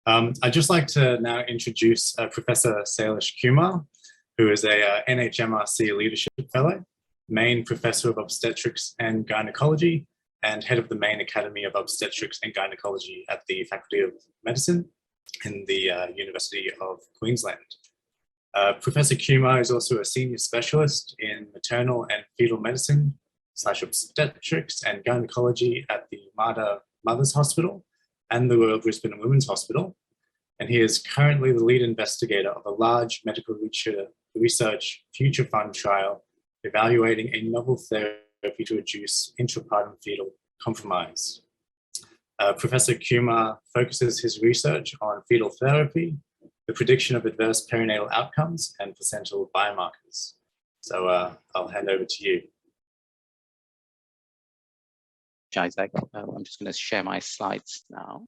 I'd just like to now introduce Professor Sailesh Kumar, who is a NHMRC Leadership Fellow, Mayne Professor of Obstetrics and Gynaecology, and Head of the Mayne Academy of Obstetrics and Gynaecology at the Faculty of Medicine in the University of Queensland. Professor Kumar is also a Senior Specialist in Maternal and Fetal Medicine / Obstetrics and Gynaecology at the Mater Mothers Hospital and the Royal Brisbane Women's Hospital. And he is currently the lead investigator of a large medical research future fund trial evaluating a novel therapy to reduce intrapartum fetal compromise. Professor Kumar focuses his research on fetal therapy, the prediction of adverse perinatal outcomes, and placental biomarkers. So I'll hand over to you. Isaac, I'm just going to share my slides now.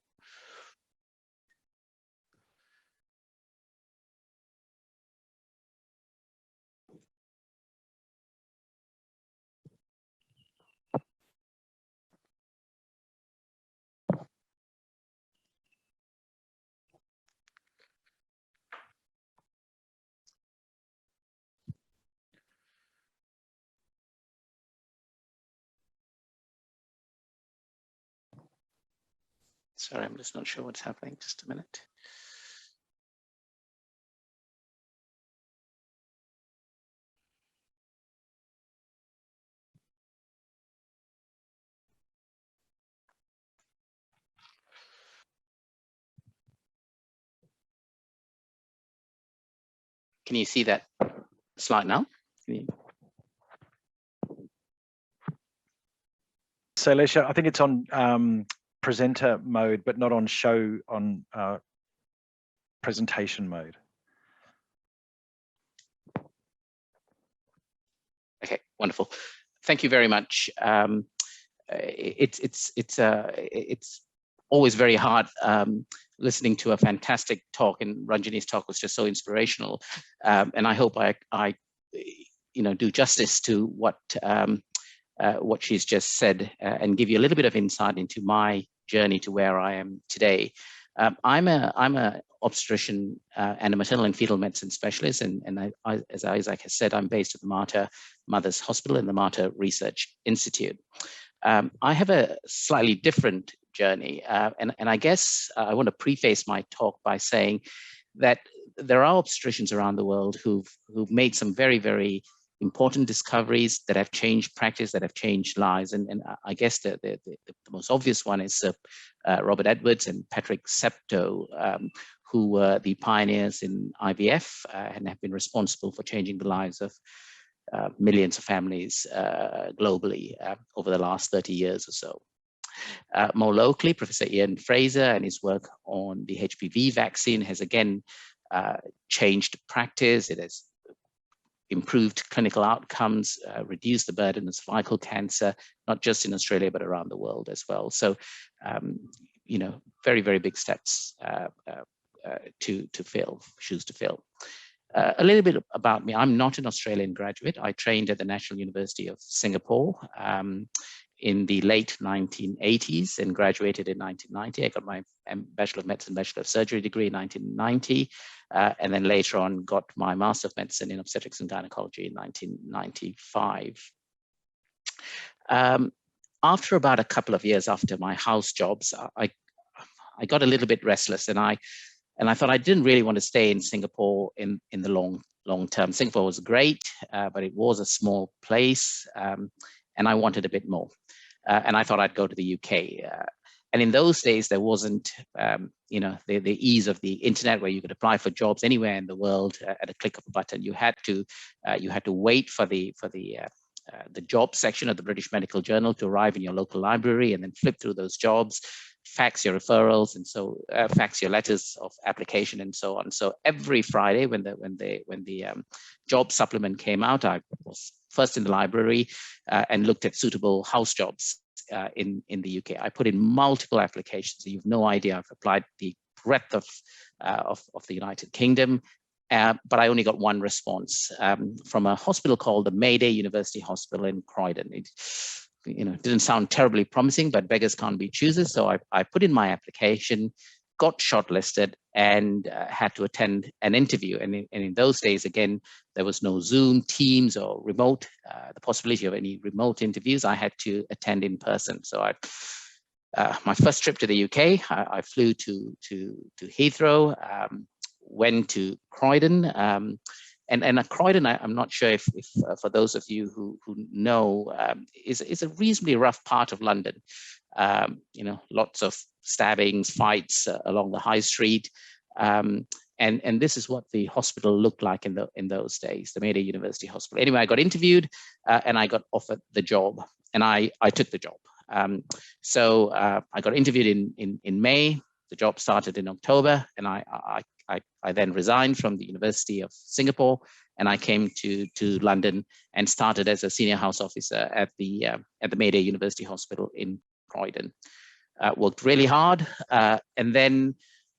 Sorry, I'm just not sure what's happening. Just a minute. Can you see that slide now? Sailesh, I think it's on presenter mode, but not on show on presentation mode. Okay, wonderful. Thank you very much. It's always very hard listening to a fantastic talk, and Ranjini's talk was just so inspirational. And I hope I do justice to what she's just said and give you a little bit of insight into my journey to where I am today. I'm a obstetrician and a maternal and fetal medicine specialist, and as Isaac has said, I'm based at the Mater Mothers Hospital and the Mater Research Institute. I have a slightly different journey, and I guess I want to preface my talk by saying that there are obstetricians around the world who've made some very, very important discoveries that have changed practice, that have changed lives. And I guess the most obvious one is Robert Edwards and Patrick Septo, who were the pioneers in IVF and have been responsible for changing the lives of millions of families globally over the last 30 years or so. More locally, Professor Ian Fraser and his work on the HPV vaccine has again changed practice. It has improved clinical outcomes, reduced the burden of cervical cancer, not just in Australia, but around the world as well. So, very, very big steps to fill, shoes to fill. A little bit about me. I'm not an Australian graduate. I trained at the National University of Singapore in the late 1980s and graduated in 1990. I got my Bachelor of Medicine, Bachelor of Surgery degree in 1990, and then later on got my Master of Medicine in Obstetrics and Gynaecology in 1995. After about a couple of years after my house jobs, I got a little bit restless, and I thought I didn't really want to stay in Singapore in the long term. Singapore was great, but it was a small place, and I wanted a bit more. And I thought I'd go to the UK. And in those days, there wasn't, the ease of the internet where you could apply for jobs anywhere in the world at a click of a button. You had to wait for the job section of the British Medical Journal to arrive in your local library, and then flip through those jobs, fax your referrals, and so fax your letters of application, and so on. So every Friday, when the job supplement came out, I was first in the library and looked at suitable house jobs in the UK. I put in multiple applications. So you've no idea. I've applied the breadth of the United Kingdom, but I only got one response from a hospital called the Mayday University Hospital in Croydon. It didn't sound terribly promising, but beggars can't be choosers. So I put in my application, got shortlisted and had to attend an interview. And in those days, again, there was no Zoom, Teams, or remote, the possibility of any remote interviews. I had to attend in person. So my first trip to the UK, I flew to Heathrow, went to Croydon, and Croydon, I'm not sure if for those of you who know, is a reasonably rough part of London. Lots of stabbings, fights along the high street, and this is what the hospital looked like in those days, the Mayne University Hospital. Anyway, I got interviewed and I got offered the job, and I took the job. So I got interviewed in May. The job started in October, and I then resigned from the University of Singapore, and I came to London and started as a senior house officer at the Mayne University Hospital in Croydon. Worked really hard, and then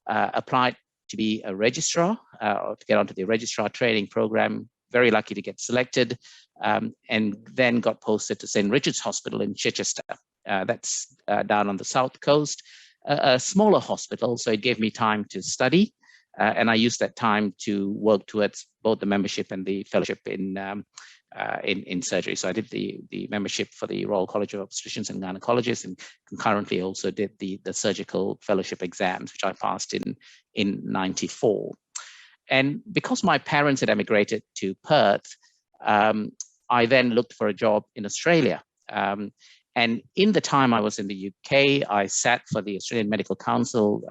applied to be a registrar, or to get onto the registrar training program. Very lucky to get selected, and then got posted to St. Richard's Hospital in Chichester. That's down on the south coast, a smaller hospital, so it gave me time to study, and I used that time to work towards both the membership and the fellowship in surgery. So I did the membership for the Royal College of Obstetricians and Gynaecologists, and concurrently also did the surgical fellowship exams, which I passed in '94. And because my parents had emigrated to Perth, I then looked for a job in Australia. And in the time I was in the UK, I sat for the Australian Medical Council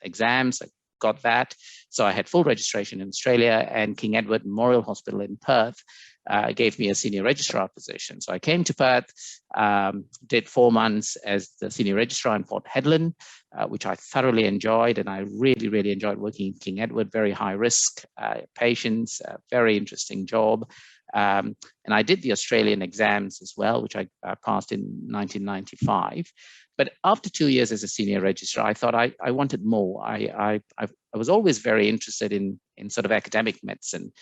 exams. I got that. So I had full registration in Australia, and King Edward Memorial Hospital in Perth gave me a senior registrar position. So I came to Perth, did 4 months as the senior registrar in Port Hedland, which I thoroughly enjoyed. And I really, really enjoyed working in King Edward, very high risk patients, very interesting job. And I did the Australian exams as well, which I passed in 1995. But after 2 years as a senior registrar, I thought I wanted more. I was always very interested in sort of academic medicine.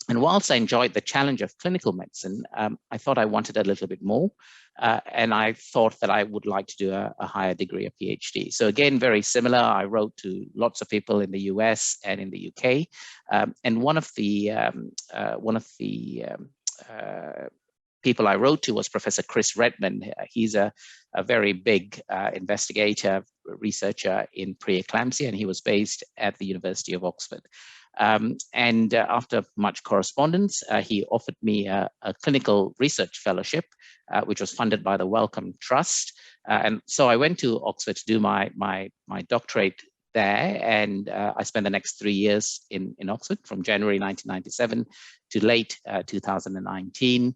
And whilst I enjoyed the challenge of clinical medicine, I thought I wanted a little bit more. And I thought that I would like to do a higher degree, a PhD. So again, very similar. I wrote to lots of people in the US and in the UK. And one of the people I wrote to was Professor Chris Redmond. He's a very big investigator, researcher in preeclampsia, and he was based at the University of Oxford. And after much correspondence, he offered me a clinical research fellowship, which was funded by the Wellcome Trust. And so I went to Oxford to do my doctorate there, and I spent the next 3 years in Oxford from January 1997 to late 2019.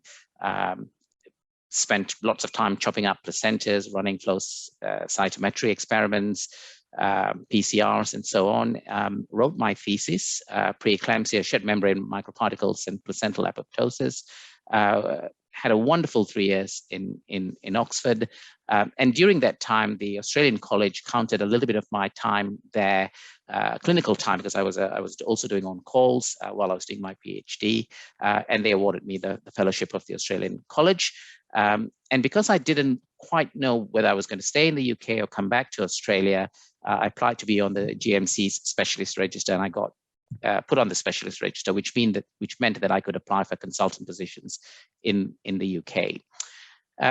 Spent lots of time chopping up placentas, running flow cytometry experiments, PCRs, and so on. Wrote my thesis, preeclampsia, shed membrane microparticles, and placental apoptosis. Had a wonderful 3 years in Oxford. And during that time, the Australian College counted a little bit of my time there, clinical time, because I was also doing on calls while I was doing my PhD, and they awarded me the fellowship of the Australian College. And because I didn't quite know whether I was going to stay in the UK or come back to Australia, I applied to be on the GMC's specialist register, and I got put on the specialist register, which meant that I could apply for consultant positions in the UK.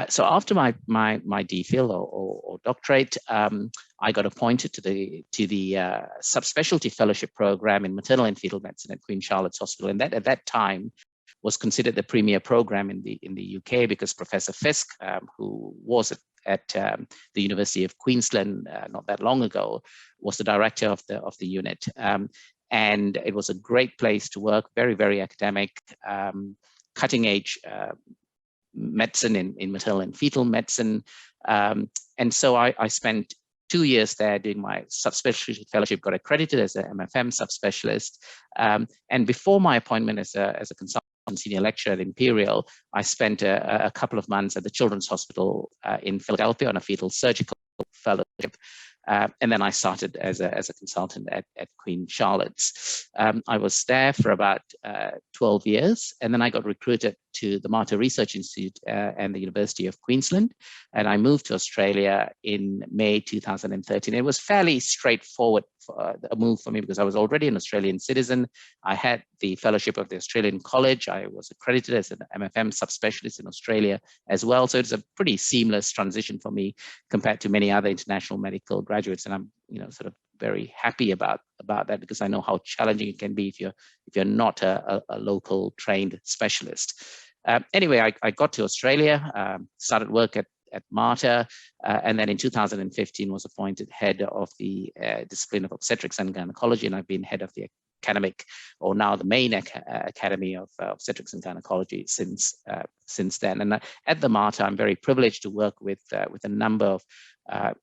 So after my DPhil or doctorate, I got appointed to the subspecialty fellowship program in maternal and fetal medicine at Queen Charlotte's Hospital, and that at that time was considered the premier program in the UK, because Professor Fisk, who was at the University of Queensland not that long ago, was the director of the unit. And it was a great place to work, very, very academic, cutting edge medicine in maternal and fetal medicine. And so I spent 2 years there doing my subspecialty fellowship, got accredited as an MFM subspecialist. And before my appointment as a consultant senior lecturer at Imperial, I spent a couple of months at the Children's Hospital in Philadelphia on a fetal surgical fellowship. And then I started as a consultant at Queen Charlotte's. I was there for about 12 years, and then I got recruited to the Mater Research Institute and the University of Queensland, and I moved to Australia in May 2013. It was fairly straightforward a move for me because I was already an Australian citizen. I had the fellowship of the Australian College. I was accredited as an MFM subspecialist in Australia as well. So it's a pretty seamless transition for me compared to many other international medical graduates. And I'm, sort of very happy about that, because I know how challenging it can be if you're not a local trained specialist. Anyway, I got to Australia, started work at Mater, and then in 2015 was appointed head of the discipline of Obstetrics and Gynaecology, and I've been head of the academic, or now the Mayne Academy of Obstetrics and Gynaecology since then. And at the Mater, I'm very privileged to work with a number of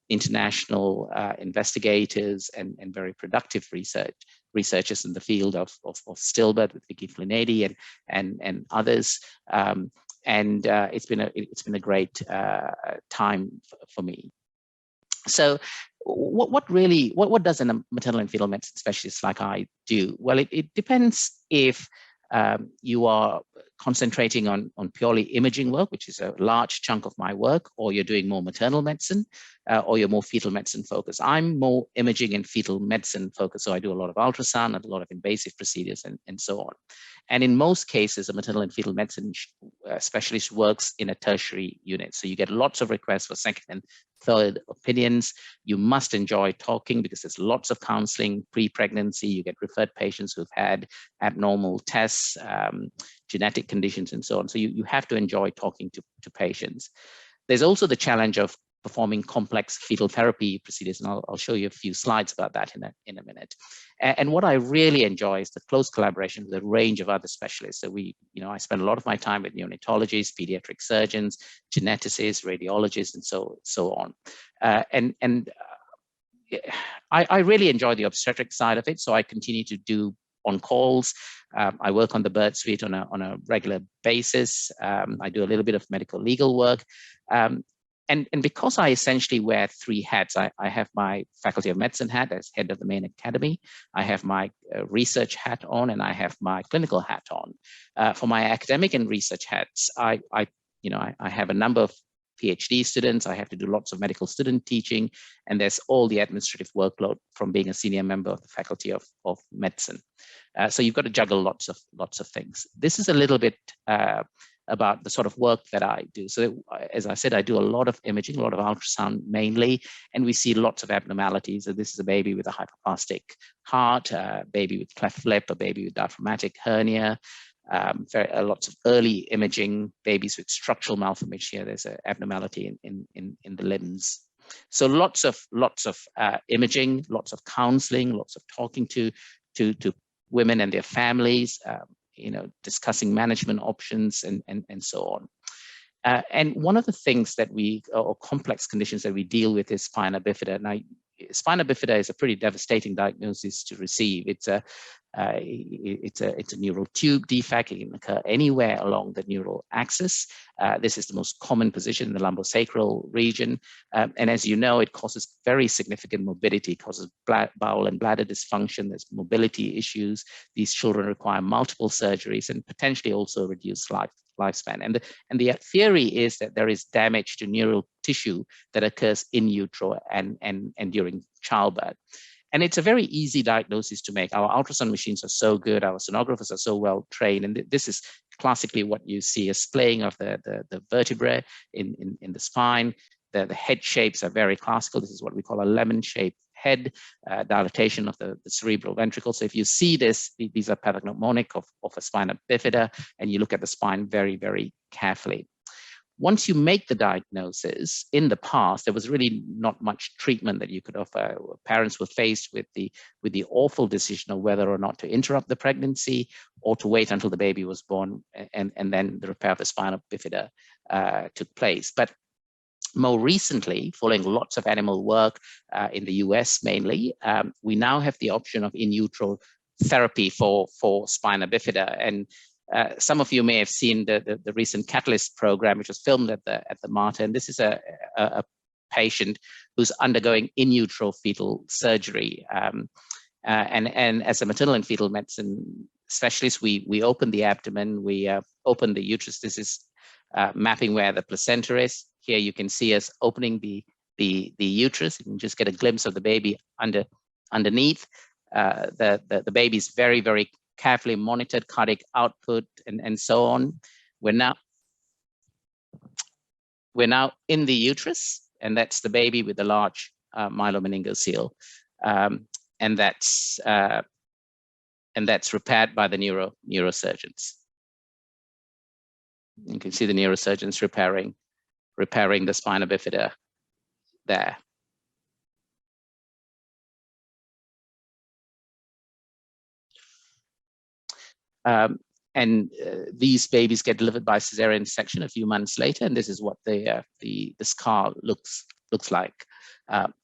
international investigators and very productive researchers in the field of stillbirth with Vicky Flinady and others. And it's been a great time for me. So what does a maternal and fetal medicine specialist like I do? Well, it depends if you are concentrating on purely imaging work, which is a large chunk of my work, or you're doing more maternal medicine, or you're more fetal medicine focused. I'm more imaging and fetal medicine focused, so I do a lot of ultrasound and a lot of invasive procedures and so on. And in most cases, a maternal and fetal medicine specialist works in a tertiary unit. So you get lots of requests for second and third opinions. You must enjoy talking because there's lots of counseling pre-pregnancy. You get referred patients who've had abnormal tests, genetic conditions, and so on. So you have to enjoy talking to patients. There's also the challenge of performing complex fetal therapy procedures, and I'll show you a few slides about that in a minute. And what I really enjoy is the close collaboration with a range of other specialists. So I spend a lot of my time with neonatologists, pediatric surgeons, geneticists, radiologists, and so on. I really enjoy the obstetric side of it, so I continue to do on calls. I work on the birth suite on a regular basis. I do a little bit of medical legal work. And because I essentially wear three hats, I have my Faculty of Medicine hat as head of the Mayne Academy, I have my research hat on, and I have my clinical hat on. For my academic and research hats, I have a number of PhD students, I have to do lots of medical student teaching, and there's all the administrative workload from being a senior member of the Faculty of Medicine. So you've got to juggle lots of things. This is a little bit about the sort of work that I do. So as I said, I do a lot of imaging, a lot of ultrasound mainly, and we see lots of abnormalities. So this is a baby with a hypoplastic heart, a baby with cleft lip, a baby with diaphragmatic hernia, lots of early imaging, babies with structural malformation. Here, there's an abnormality in the limbs. So lots of imaging, lots of counseling, lots of talking to women and their families, discussing management options and so on. And one of the things that or complex conditions that we deal with is spina bifida. Now, spina bifida is a pretty devastating diagnosis to receive. It's a neural tube defect. It can occur anywhere along the neural axis. This is the most common position in the lumbosacral region. And as you know, it causes very significant morbidity, causes bowel and bladder dysfunction. There's mobility issues. These children require multiple surgeries and potentially also reduced lifespan. And the theory is that there is damage to neural tissue that occurs in utero and during childbirth. And it's a very easy diagnosis to make. Our ultrasound machines are so good, our sonographers are so well trained, and this is classically what you see, a splaying of the vertebrae in the spine. The head shapes are very classical. This is what we call a lemon-shaped head, dilatation of the cerebral ventricle. So if you see this, these are pathognomonic of a spina bifida, and you look at the spine very, very carefully. Once you make the diagnosis, in the past, there was really not much treatment that you could offer. Parents were faced with the awful decision of whether or not to interrupt the pregnancy or to wait until the baby was born, and then the repair of the spina bifida took place. But more recently, following lots of animal work in the US mainly, we now have the option of in-utero therapy for spina bifida. And some of you may have seen the recent Catalyst program, which was filmed at the Mater, and this is a patient who's undergoing in utero fetal surgery. And as a maternal and fetal medicine specialists, we open the abdomen, we open the uterus. This is mapping where the placenta is. Here you can see us opening the uterus. You can just get a glimpse of the baby underneath. The baby is very, very carefully monitored, cardiac output, and so on. We're now in the uterus, and that's the baby with the large myelomeningocele, and that's repaired by the neurosurgeons. You can see the neurosurgeons repairing the spina bifida there. These babies get delivered by cesarean section a few months later, and this is what the scar looks like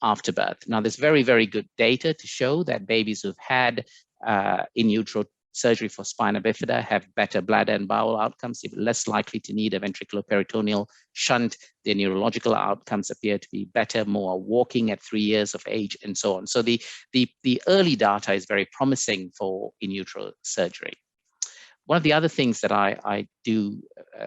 after birth. Now, there's very, very good data to show that babies who've had in utero surgery for spina bifida have better bladder and bowel outcomes. They're less likely to need a ventriculoperitoneal shunt. Their neurological outcomes appear to be better, more walking at 3 years of age, and so on. So the early data is very promising for in utero surgery. One of the other things that I do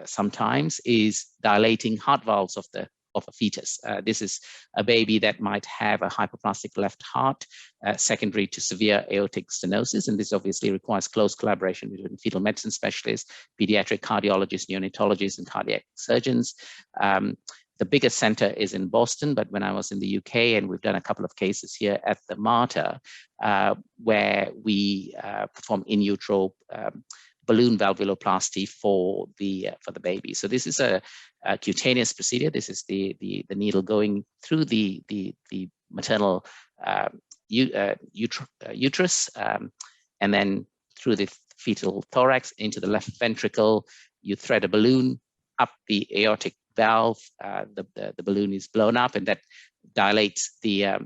sometimes is dilating heart valves of a fetus. This is a baby that might have a hypoplastic left heart secondary to severe aortic stenosis, and this obviously requires close collaboration between fetal medicine specialists, pediatric cardiologists, neonatologists, and cardiac surgeons. The biggest center is in Boston, but when I was in the UK, and we've done a couple of cases here at the Mater, where we perform in utero balloon valvuloplasty for the baby. So this is a cutaneous procedure. This is the needle going through the maternal uterus, and then through the fetal thorax into the left ventricle. You thread a balloon up the aortic valve. The balloon is blown up, and that dilates the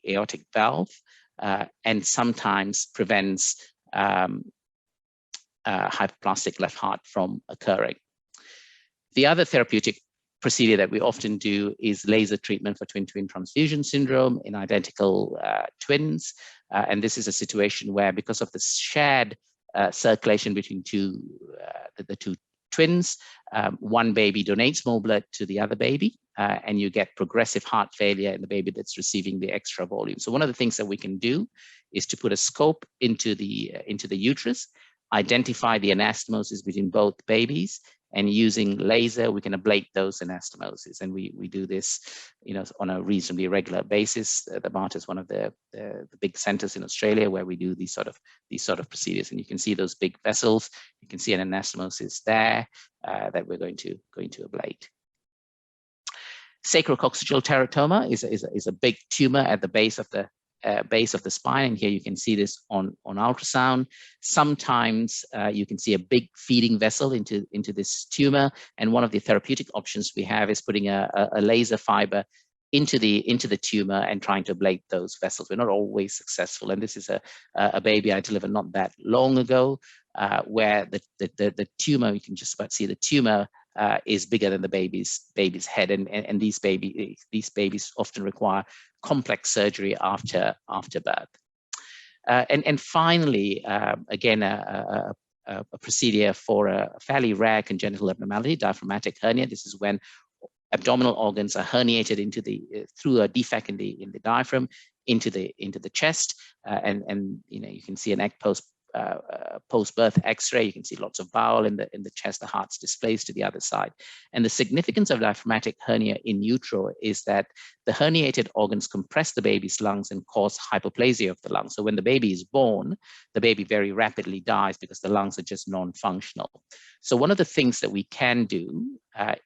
aortic valve, and sometimes prevents hypoplastic left heart from occurring. The other therapeutic procedure that we often do is laser treatment for twin-twin transfusion syndrome in identical twins. And this is a situation where, because of the shared circulation between the two twins, one baby donates more blood to the other baby, and you get progressive heart failure in the baby that's receiving the extra volume. So one of the things that we can do is to put a scope into the uterus, identify the anastomosis between both babies, and using laser, we can ablate those anastomoses. And we do this, on a reasonably regular basis. The Mater is one of the big centers in Australia where we do these sort of procedures. And you can see those big vessels. You can see an anastomosis there that we're going to ablate. Sacrococcygeal teratoma is a big tumor at the base of the spine, and here you can see this on ultrasound. Sometimes you can see a big feeding vessel into this tumor, and one of the therapeutic options we have is putting a laser fiber into the tumor and trying to ablate those vessels. We're not always successful, and this is a baby I delivered not that long ago, where the tumor, you can just about see the tumor is bigger than the baby's head, and these babies often require complex surgery after birth. And finally, again, a procedure for a fairly rare congenital abnormality, diaphragmatic hernia. This is when abdominal organs are herniated through a defect in the diaphragm into the chest, and you can see an post-birth X-ray. You can see lots of bowel in the chest. The heart's displaced to the other side. And the significance of diaphragmatic hernia in utero is that the herniated organs compress the baby's lungs and cause hypoplasia of the lungs. So when the baby is born, the baby very rapidly dies because the lungs are just non-functional. So one of the things that we can do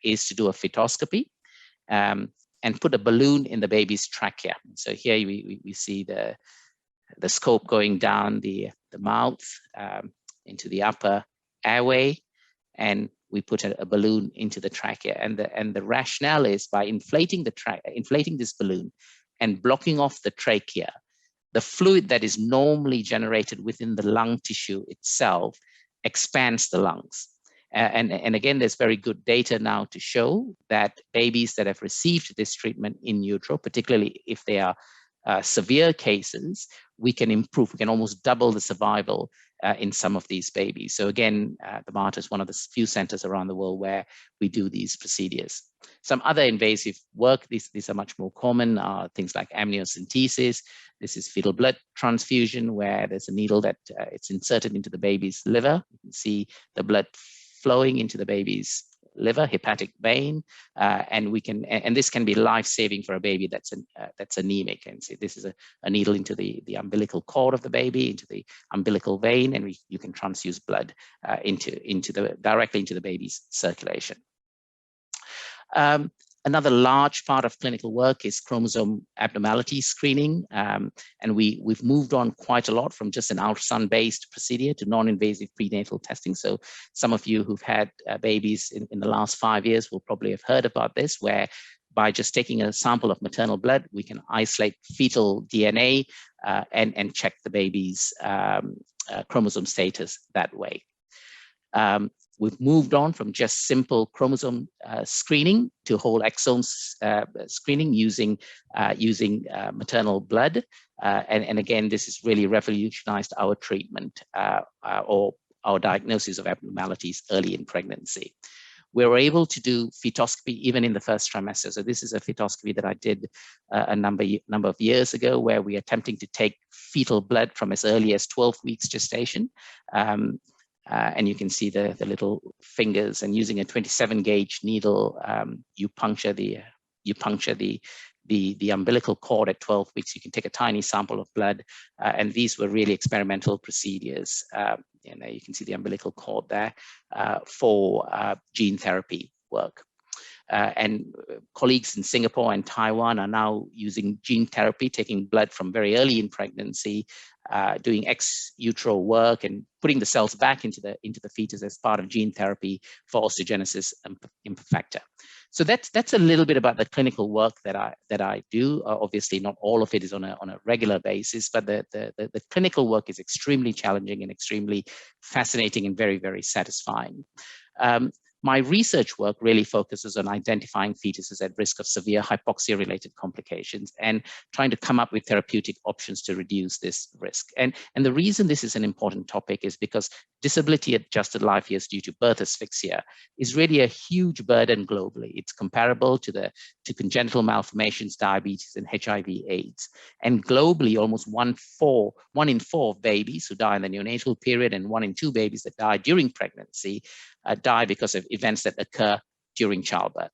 is to do a fetoscopy and put a balloon in the baby's trachea. So here we see the scope going down the mouth into the upper airway, and we put a balloon into the trachea. And the rationale is, by inflating this balloon and blocking off the trachea, the fluid that is normally generated within the lung tissue itself expands the lungs. And again, there's very good data now to show that babies that have received this treatment in utero, particularly if they are severe cases, we can almost double the survival in some of these babies. So again, the MARTA is one of the few centers around the world where we do these procedures. Some other invasive work, these are much more common, are things like amniocentesis. This is fetal blood transfusion, where there's a needle that it's inserted into the baby's liver. You can see the blood flowing into the baby's liver, hepatic vein, and this can be life-saving for a baby that's anemic. And so this is a needle into the umbilical cord of the baby, into the umbilical vein, and you can transfuse blood directly into the baby's circulation. Another large part of clinical work is chromosome abnormality screening. And we've moved on quite a lot from just an ultrasound-based procedure to non-invasive prenatal testing. So some of you who've had babies in the last 5 years will probably have heard about this, where by just taking a sample of maternal blood, we can isolate fetal DNA and check the baby's chromosome status that way. We've moved on from just simple chromosome screening to whole exome screening using maternal blood. And again, this has really revolutionized our treatment or our diagnosis of abnormalities early in pregnancy. We were able to do fetoscopy even in the first trimester. So this is a fetoscopy that I did a number of years ago, where we are attempting to take fetal blood from as early as 12 weeks gestation. And you can see the little fingers, and using a 27 gauge needle, you puncture the umbilical cord at 12 weeks. You can take a tiny sample of blood, and these were really experimental procedures. You can see the umbilical cord there for gene therapy work. And colleagues in Singapore and Taiwan are now using gene therapy, taking blood from very early in pregnancy, doing ex utero work and putting the cells back into the fetus as part of gene therapy for osteogenesis imperfecta. So that's a little bit about the clinical work that I do. Obviously, not all of it is on a regular basis, but the clinical work is extremely challenging and extremely fascinating and very, very satisfying. My research work really focuses on identifying fetuses at risk of severe hypoxia-related complications and trying to come up with therapeutic options to reduce this risk. And the reason this is an important topic is because disability-adjusted life years due to birth asphyxia is really a huge burden globally. It's comparable to congenital malformations, diabetes, and HIV/AIDS. And globally, almost one in four babies who die in the neonatal period and 1 in 2 babies that die during pregnancy die because of events that occur during childbirth.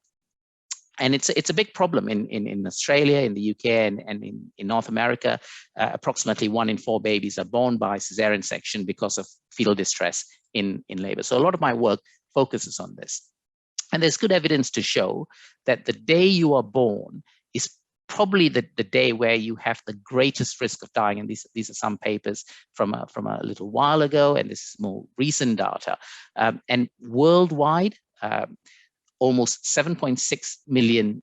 And it's a big problem in Australia, in the UK, and in North America. Approximately 1 in 4 babies are born by cesarean section because of fetal distress in labor. So a lot of my work focuses on this. And there's good evidence to show that the day you are born is probably the day where you have the greatest risk of dying. And these are some papers from a little while ago, and this is more recent data. And worldwide, almost 7.6 million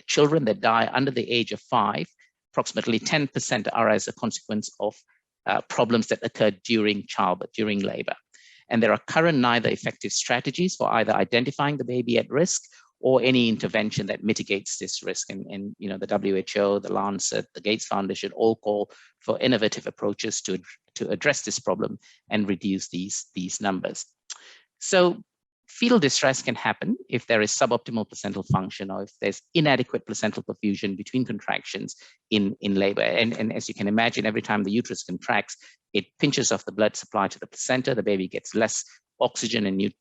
children that die under the age of 5, approximately 10% are as a consequence of problems that occur during childbirth, during labor. And there are current neither effective strategies for either identifying the baby at risk or any intervention that mitigates this risk. And you know, the WHO, the Lancet, the Gates Foundation all call for innovative approaches to address this problem and reduce these numbers. So fetal distress can happen if there is suboptimal placental function or if there's inadequate placental perfusion between contractions in labor. And as you can imagine, every time the uterus contracts, it pinches off the blood supply to the placenta. The baby gets less oxygen and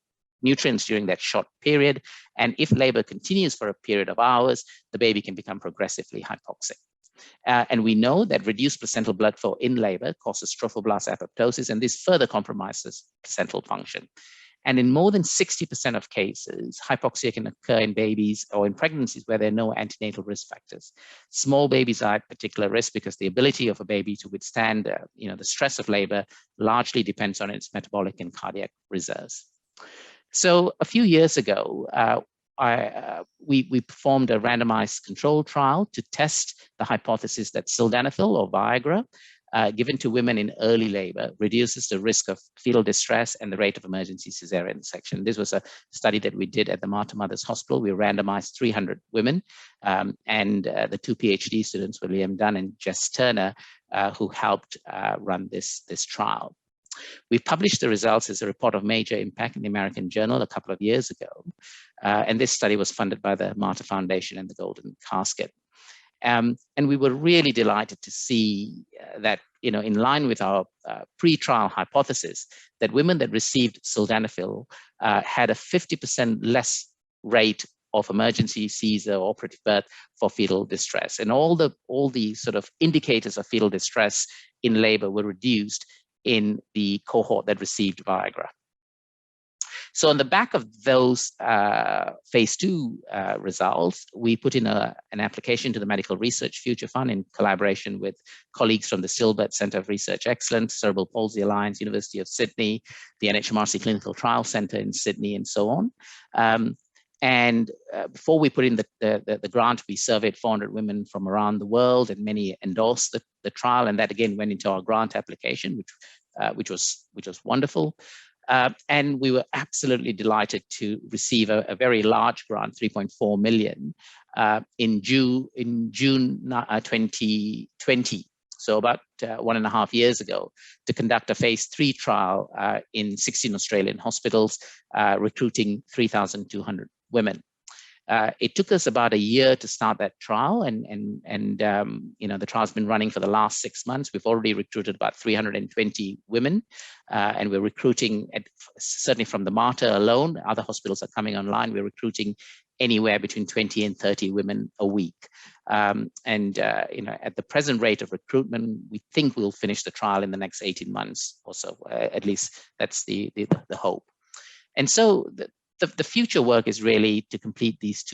nutrients during that short period. And if labor continues for a period of hours, the baby can become progressively hypoxic. And we know that reduced placental blood flow in labor causes trophoblast apoptosis, and this further compromises placental function. And in more than 60% of cases, hypoxia can occur in babies or in pregnancies where there are no antenatal risk factors. Small babies are at particular risk because the ability of a baby to withstand the stress of labor largely depends on its metabolic and cardiac reserves. So a few years ago, we performed a randomized control trial to test the hypothesis that sildenafil or Viagra given to women in early labor reduces the risk of fetal distress and the rate of emergency cesarean section. This was a study that we did at the Martha Mothers Hospital. We randomized 300 women, and the 2 PhD students were Liam Dunn and Jess Turner, who helped run this trial. We published the results as a report of major impact in the American Journal a couple of years ago. And this study was funded by the Martyr Foundation and the Golden Casket. And we were really delighted to see that, in line with our pre-trial hypothesis, that women that received sildenafil had a 50% less rate of emergency Caesar or operative birth for fetal distress. And all the sort of indicators of fetal distress in labor were reduced in the cohort that received Viagra. So on the back of those phase 2 results, we put in an application to the Medical Research Future Fund in collaboration with colleagues from the Silbert Centre of Research Excellence, Cerebral Palsy Alliance, University of Sydney, the NHMRC Clinical Trial Centre in Sydney, and so on. And before we put in the grant, we surveyed 400 women from around the world, and many endorsed the trial, and that again went into our grant application, which was wonderful. And we were absolutely delighted to receive a very large grant, 3.4 million, in June 2020. So about 1.5 years ago, to conduct a phase 3 trial in 16 Australian hospitals, recruiting 3,200 women. It took us about a year to start that trial, and the trial's been running for the last 6 months. We've already recruited about 320 women, and we're recruiting, certainly from the Martyr alone. Other hospitals are coming online. We're recruiting anywhere between 20 and 30 women a week. At the present rate of recruitment, we think we'll finish the trial in the next 18 months or so. At least that's the hope. And so the future work is really to complete these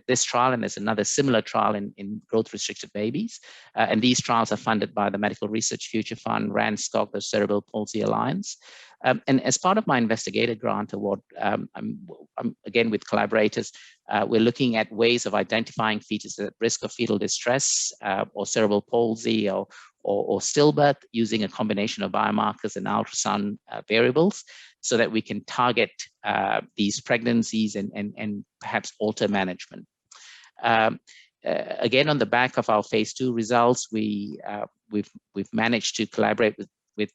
this trial, and there's another similar trial in growth-restricted babies. And these trials are funded by the Medical Research Future Fund, RANSCOG, the Cerebral Palsy Alliance. And as part of my investigator grant award, I'm again with collaborators, we're looking at ways of identifying fetuses at risk of fetal distress or cerebral palsy or stillbirth using a combination of biomarkers and ultrasound variables, so that we can target these pregnancies and perhaps alter management. Again, on the back of our phase 2 results, we've managed to collaborate with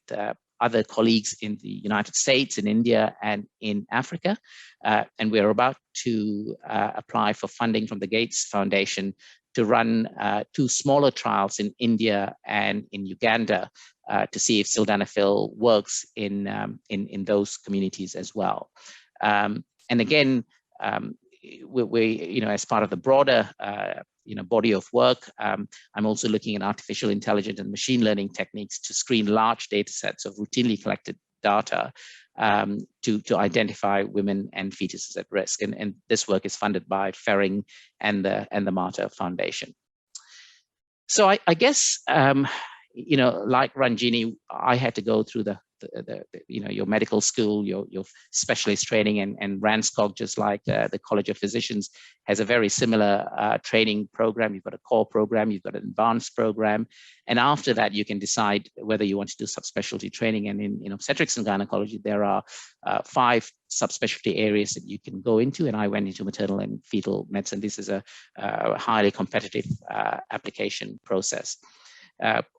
other colleagues in the United States, in India, and in Africa. And we're about to apply for funding from the Gates Foundation to run 2 smaller trials in India and in Uganda to see if sildenafil works in those communities as well. And again, we as part of the broader body of work, I'm also looking at artificial intelligence and machine learning techniques to screen large data sets of routinely collected data to identify women and fetuses at risk. And this work is funded by Ferring and the Martyr Foundation. So I guess, like Ranjini, I had to go through your medical school, your specialist training, and RANSCOG, just like the College of Physicians, has a very similar training program. You've got a core program, you've got an advanced program, and after that you can decide whether you want to do subspecialty training. And in obstetrics and gynecology, there are 5 subspecialty areas that you can go into, and I went into maternal and fetal medicine. This is a highly competitive application process.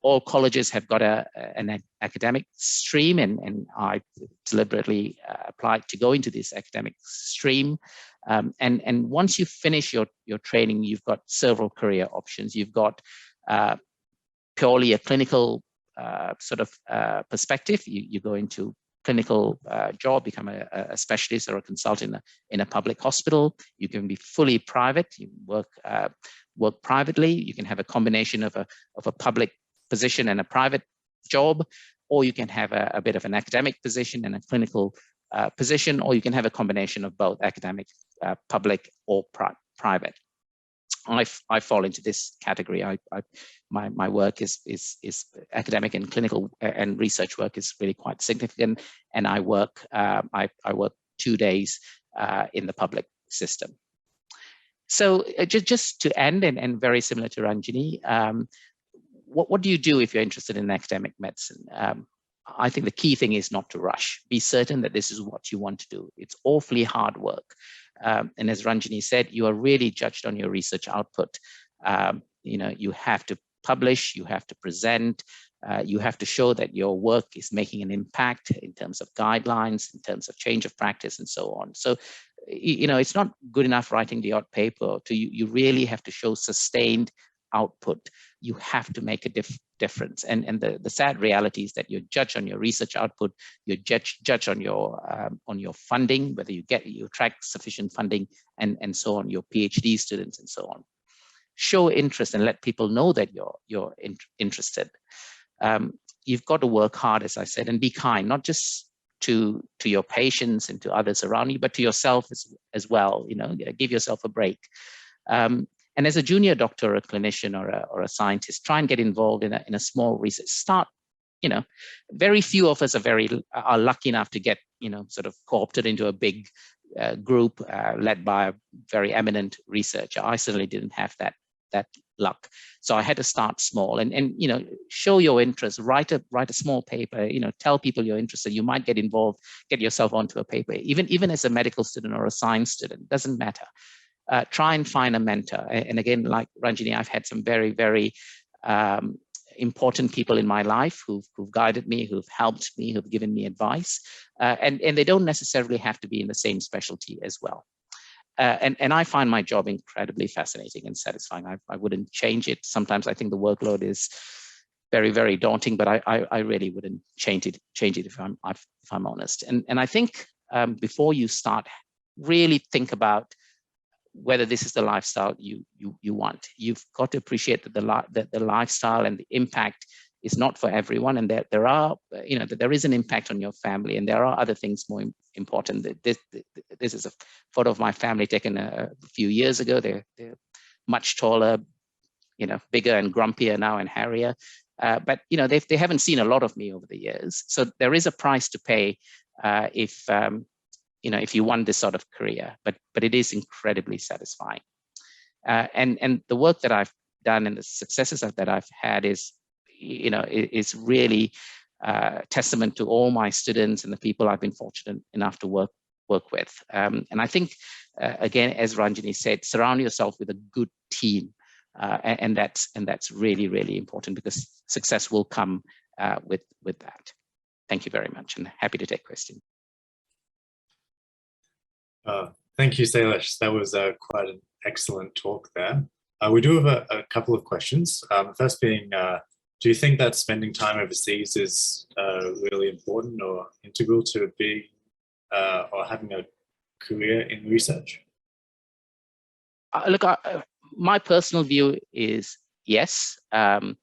All colleges have got an academic stream, and I deliberately applied to go into this academic stream. And once you finish your training, you've got several career options. You've got purely a clinical perspective. You go into clinical job, become a specialist or a consultant in a public hospital. You can be fully private. You work privately. You can have a combination of a public position and a private job, or you can have a bit of an academic position and a clinical position, or you can have a combination of both academic, public, or private. I fall into this category. My work is academic and clinical, and research work is really quite significant. And I work 2 days in the public system. So just to end, and very similar to Ranjini, what do you do if you're interested in academic medicine? I think the key thing is not to rush. Be certain that this is what you want to do. It's awfully hard work. And as Ranjini said, you are really judged on your research output. You have to publish, you have to present, You have to show that your work is making an impact in terms of guidelines, in terms of change of practice, and so on. So, it's not good enough writing the odd paper. You really have to show sustained output. You have to make a difference. And the sad reality is that you're judged on your research output. You're judged on your funding, whether you attract sufficient funding, and so on, your PhD students and so on. Show interest and let people know that you're interested. You've got to work hard, as I said, and be kind, not just to your patients and to others around you, but to yourself as well. Give yourself a break. And as a junior doctor, or a clinician, or a scientist, try and get involved in a small research. Start, very few of us are lucky enough to get, sort of co-opted into a big group led by a very eminent researcher. I certainly didn't have that luck. So I had to start small and show your interest, write a small paper, tell people you're interested. You might get involved, get yourself onto a paper, even as a medical student or a science student, doesn't matter. Try and find a mentor. And again, like Ranjini, I've had some very, very important people in my life who've guided me, who've helped me, who've given me advice. And they don't necessarily have to be in the same specialty as well. And I find my job incredibly fascinating and satisfying. I wouldn't change it. Sometimes I think the workload is very, very daunting, but I really wouldn't change it if I'm honest. And I think before you start, really think about whether this is the lifestyle you want. You've got to appreciate that the lifestyle and the impact is not for everyone, and that there is an impact on your family, and there are other things more important. This is a photo of my family taken a few years ago. They're much taller, bigger and grumpier now and hairier. But they haven't seen a lot of me over the years. So there is a price to pay if you want this sort of career. But it is incredibly satisfying. And the work that I've done and the successes that I've had is really testament to all my students and the people I've been fortunate enough to work with. And I think, again, as Ranjini said, surround yourself with a good team. And that's really, really important, because success will come with that. Thank you very much, and happy to take questions. Thank you, Sailesh. That was quite an excellent talk there. We do have a couple of questions. First being, do you think that spending time overseas is really important or integral to being or having a career in research? Look, my personal view is yes. I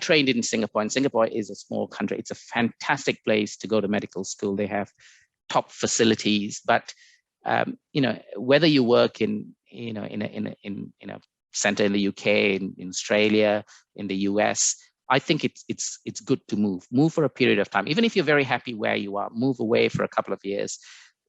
trained in Singapore, and Singapore is a small country. It's a fantastic place to go to medical school. They have top facilities, but whether you work in a center in the UK, in Australia, in the US, I think it's good to move for a period of time. Even if you're very happy where you are, move away for a couple of years,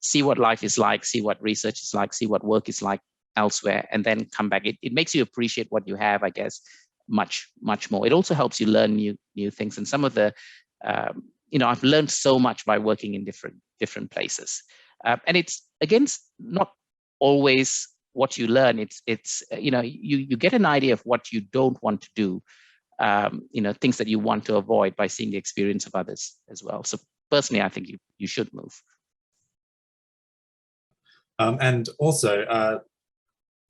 see what life is like, see what research is like, see what work is like elsewhere, and then come back. It makes you appreciate what you have, I guess, much more. It also helps you learn new things. And some of the I've learned so much by working in different places, and it's again not always what you learn. It's you get an idea of what you don't want to do, things that you want to avoid by seeing the experience of others as well. So personally, I think you should move. And also,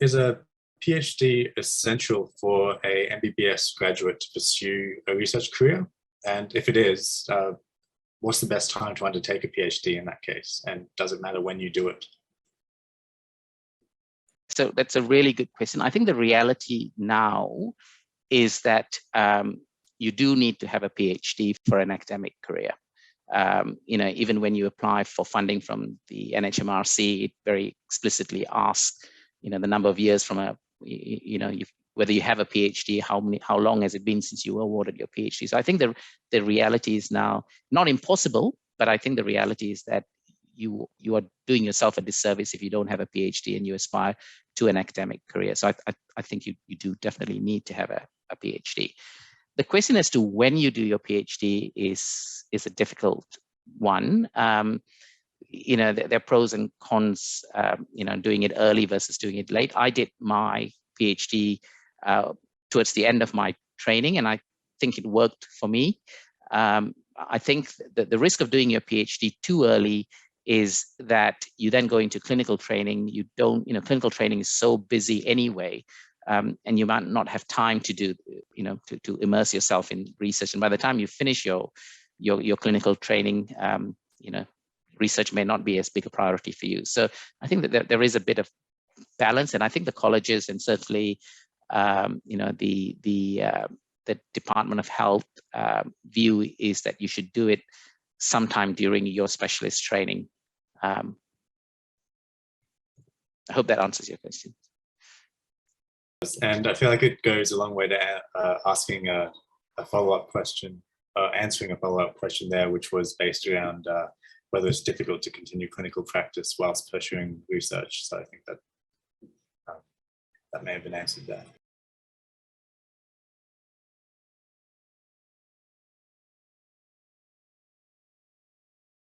is a PhD essential for a MBBS graduate to pursue a research career? And if it is, what's the best time to undertake a PhD in that case? And does it matter when you do it? So that's a really good question. I think the reality now is that you do need to have a PhD for an academic career. Even when you apply for funding from the NHMRC, it very explicitly asks, the number of years from whether you have a PhD, how long has it been since you were awarded your PhD. So I think the reality is now not impossible, but I think the reality is that you are doing yourself a disservice if you don't have a PhD and you aspire to an academic career. So I think you do definitely need to have a PhD. The question as to when you do your PhD is a difficult one. There are pros and cons, doing it early versus doing it late. I did my PhD towards the end of my training, and I think it worked for me. I think that the risk of doing your PhD too early is that you then go into clinical training. You don't, clinical training is so busy anyway, and you might not have time to do, to immerse yourself in research. And by the time you finish your clinical training, research may not be as big a priority for you. So I think that there is a bit of balance, and I think the colleges and certainly, the Department of Health view is that you should do it sometime during your specialist training. I hope that answers your question. And I feel like it goes a long way to asking a follow-up question, answering a follow-up question there, which was based around whether it's difficult to continue clinical practice whilst pursuing research. So I think that that may have been answered there.